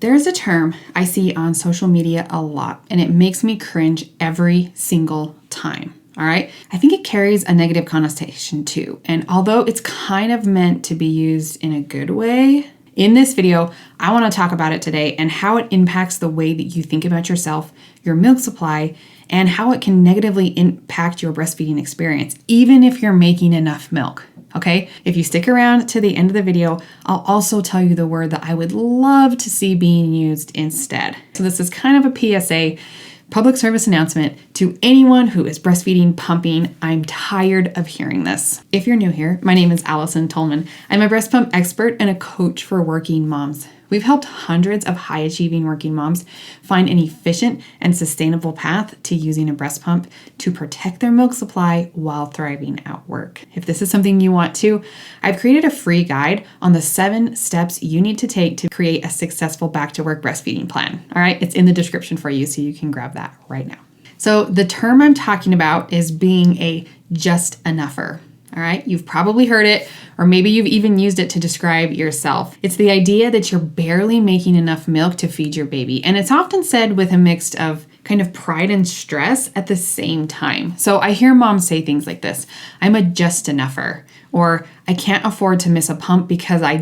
There's a term I see on social media a lot, and it makes me cringe every single time. All right. I think it carries a negative connotation too. And although it's kind of meant to be used in a good way, in this video, I want to talk about it today and how it impacts the way that you think about yourself, your milk supply, and how it can negatively impact your breastfeeding experience, even if you're making enough milk. Okay. If you stick around to the end of the video, I'll also tell you the word that I would love to see being used instead. So this is kind of a PSA, public service announcement to anyone who is breastfeeding, pumping. I'm tired of hearing this. If you're new here, my name is Allison Tolman. I'm a breast pump expert and a coach for working moms. We've helped hundreds of high-achieving working moms find an efficient and sustainable path to using a breast pump to protect their milk supply while thriving at work. If this is something you want to, I've created a free guide on the 7 steps you need to take to create a successful back-to-work breastfeeding plan. All right, it's in the description for you, so you can grab that right now. So the term I'm talking about is being a just enougher. All right, you've probably heard it, or maybe you've even used it to describe yourself. It's the idea that you're barely making enough milk to feed your baby. And it's often said with a mix of kind of pride and stress at the same time. So I hear moms say things like this: I'm a just enougher, or I can't afford to miss a pump because I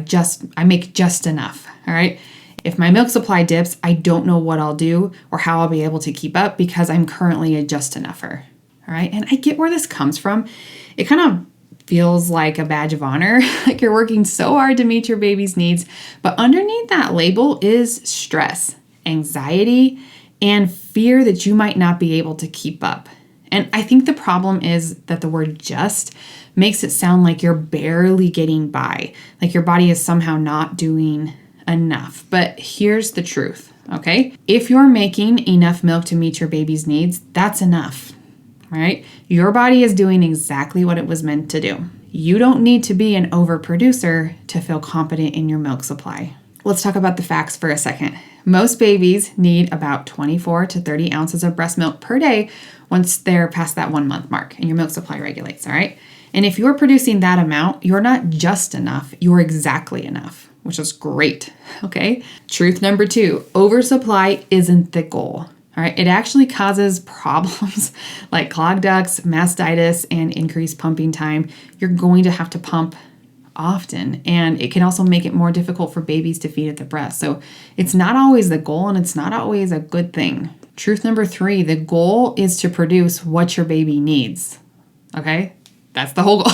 make just enough. All right. If my milk supply dips, I don't know what I'll do or how I'll be able to keep up because I'm currently a just enougher. All right. And I get where this comes from. It kind of feels like a badge of honor, like you're working so hard to meet your baby's needs. But underneath that label is stress, anxiety, and fear that you might not be able to keep up. And I think the problem is that the word just makes it sound like you're barely getting by, like your body is somehow not doing enough. But here's the truth, okay? If you're making enough milk to meet your baby's needs, that's enough. Right? Your body is doing exactly what it was meant to do. You don't need to be an overproducer to feel confident in your milk supply. Let's talk about the facts for a second. Most babies need about 24 to 30 ounces of breast milk per day once they're past that 1 month mark and your milk supply regulates, all right? And if you're producing that amount, you're not just enough, you're exactly enough, which is great, okay? Truth number 2, oversupply isn't the goal. All right, it actually causes problems like clogged ducts, mastitis, and increased pumping time. You're going to have to pump often, and it can also make it more difficult for babies to feed at the breast. So it's not always the goal, and it's not always a good thing. Truth number 3, the goal is to produce what your baby needs. Okay, that's the whole goal,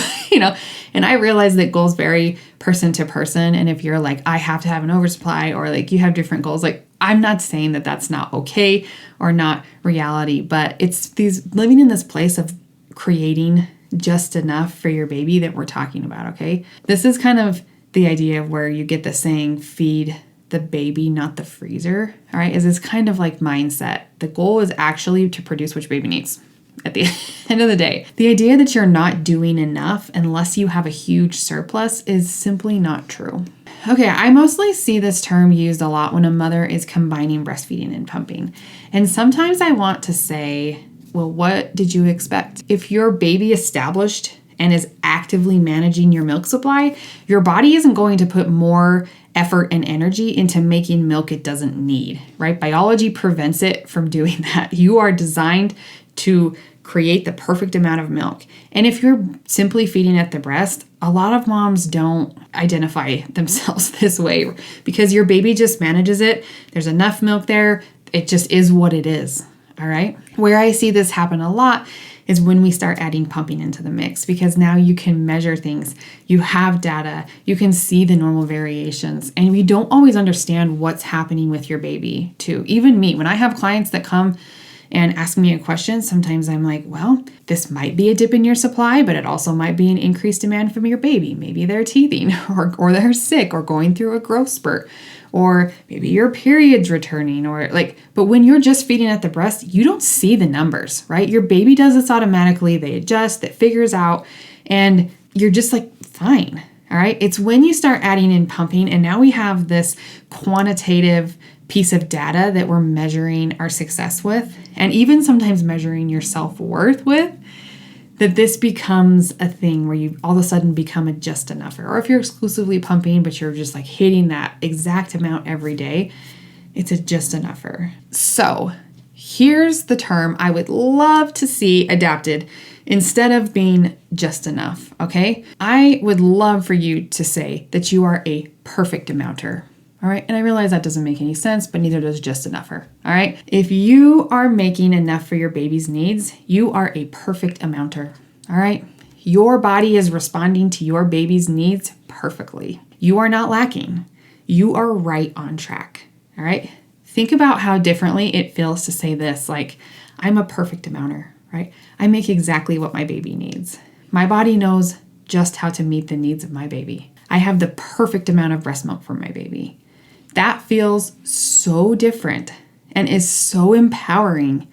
And I realize that goals vary person to person, and if you're like, I have to have an oversupply, or like you have different goals, like I'm not saying that that's not okay or not reality, but it's these living in this place of creating just enough for your baby that we're talking about, okay? This is kind of the idea of where you get the saying, feed the baby, not the freezer, all right? Is this kind of like mindset. The goal is actually to produce what your baby needs at the end of the day. The idea that you're not doing enough unless you have a huge surplus is simply not true. Okay, I mostly see this term used a lot when a mother is combining breastfeeding and pumping. And sometimes I want to say, well, what did you expect? If your baby established and is actively managing your milk supply, your body isn't going to put more effort and energy into making milk it doesn't need, right? Biology prevents it from doing that. You are designed to create the perfect amount of milk. And if you're simply feeding at the breast, a lot of moms don't identify themselves this way because your baby just manages it. There's enough milk there. It just is what it is. All right. Where I see this happen a lot is when we start adding pumping into the mix, because now you can measure things. You have data. You can see the normal variations, and we don't always understand what's happening with your baby too. Even me, when I have clients that come and ask me a question, sometimes I'm like, well, this might be a dip in your supply, but it also might be an increased demand from your baby. Maybe they're teething or they're sick or going through a growth spurt, or maybe your period's returning, but when you're just feeding at the breast, you don't see the numbers, right? Your baby does this automatically. They adjust, it figures out, and you're just like, fine. All right. It's when you start adding in pumping, and now we have this quantitative piece of data that we're measuring our success with, and even sometimes measuring your self-worth with, that this becomes a thing where you all of a sudden become a just enougher. Or if you're exclusively pumping, but you're just like hitting that exact amount every day, It's a just enougher. So here's the term I would love to see adapted instead of being just enough, okay? I would love for you to say that you are a perfect amounter. All right. And I realize that doesn't make any sense, but neither does just enougher. All right. If you are making enough for your baby's needs, you are a perfect amounter. All right. Your body is responding to your baby's needs perfectly. You are not lacking. You are right on track. All right. Think about how differently it feels to say this, like, I'm a perfect amounter, right? I make exactly what my baby needs. My body knows just how to meet the needs of my baby. I have the perfect amount of breast milk for my baby. That feels so different and is so empowering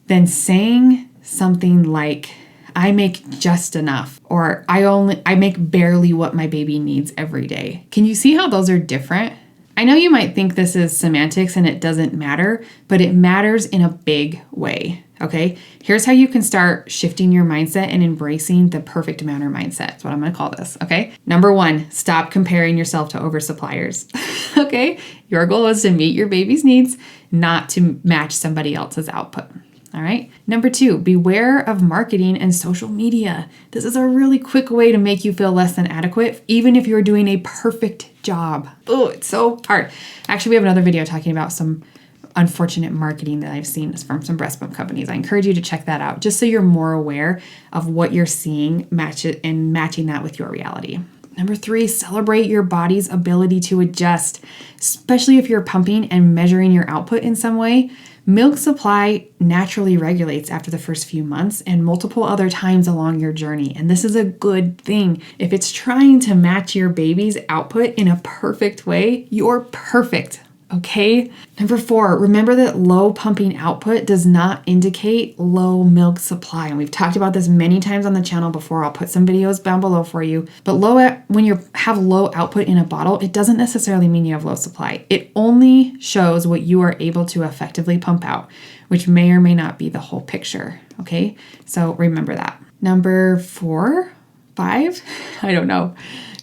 than saying something like, I make just enough, or I make barely what my baby needs every day. Can you see how those are different? I know you might think this is semantics and it doesn't matter, but it matters in a big way. Okay, here's how you can start shifting your mindset and embracing the perfect amounter mindset. That's what I'm going to call this. Okay, number 1, stop comparing yourself to oversuppliers. Okay, your goal is to meet your baby's needs, not to match somebody else's output. All right. Number 2, beware of marketing and social media. This is a really quick way to make you feel less than adequate, even if you're doing a perfect job. Oh, it's so hard. Actually, we have another video talking about some unfortunate marketing that I've seen from some breast pump companies. I encourage you to check that out just so you're more aware of what you're seeing, match it, and matching that with your reality. Number 3, celebrate your body's ability to adjust, especially if you're pumping and measuring your output in some way. Milk supply naturally regulates after the first few months and multiple other times along your journey. And this is a good thing. If it's trying to match your baby's output in a perfect way, you're perfect. Okay. Number 4, remember that low pumping output does not indicate low milk supply. And we've talked about this many times on the channel before. I'll put some videos down below for you. But when you have low output in a bottle, it doesn't necessarily mean you have low supply. It only shows what you are able to effectively pump out, which may or may not be the whole picture. Okay. So remember that. Number 4, 5, I don't know.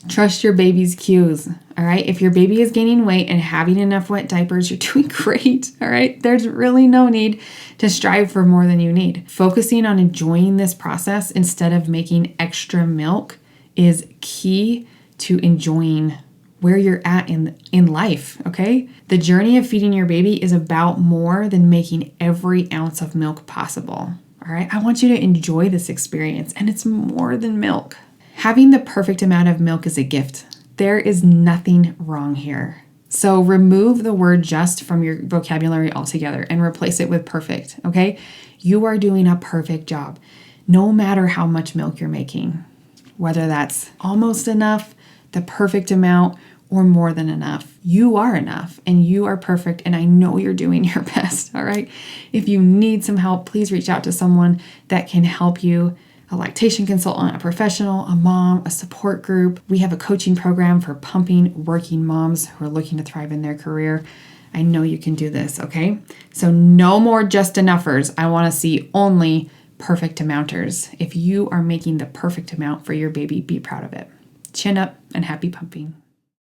Trust your baby's cues, all right? If your baby is gaining weight and having enough wet diapers, you're doing great, all right? There's really no need to strive for more than you need. Focusing on enjoying this process instead of making extra milk is key to enjoying where you're at in life, okay? The journey of feeding your baby is about more than making every ounce of milk possible, all right? I want you to enjoy this experience, and it's more than milk. Having the perfect amount of milk is a gift. There is nothing wrong here. So remove the word just from your vocabulary altogether and replace it with perfect, okay? You are doing a perfect job, no matter how much milk you're making, whether that's almost enough, the perfect amount, or more than enough. You are enough and you are perfect, and I know you're doing your best, all right? If you need some help, please reach out to someone that can help you. A lactation consultant, a professional, a mom, a support group. We have a coaching program for pumping working moms who are looking to thrive in their career. I know you can do this, okay? So no more just enoughers. I want to see only perfect amounters. If you are making the perfect amount for your baby, be proud of it. Chin up and happy pumping.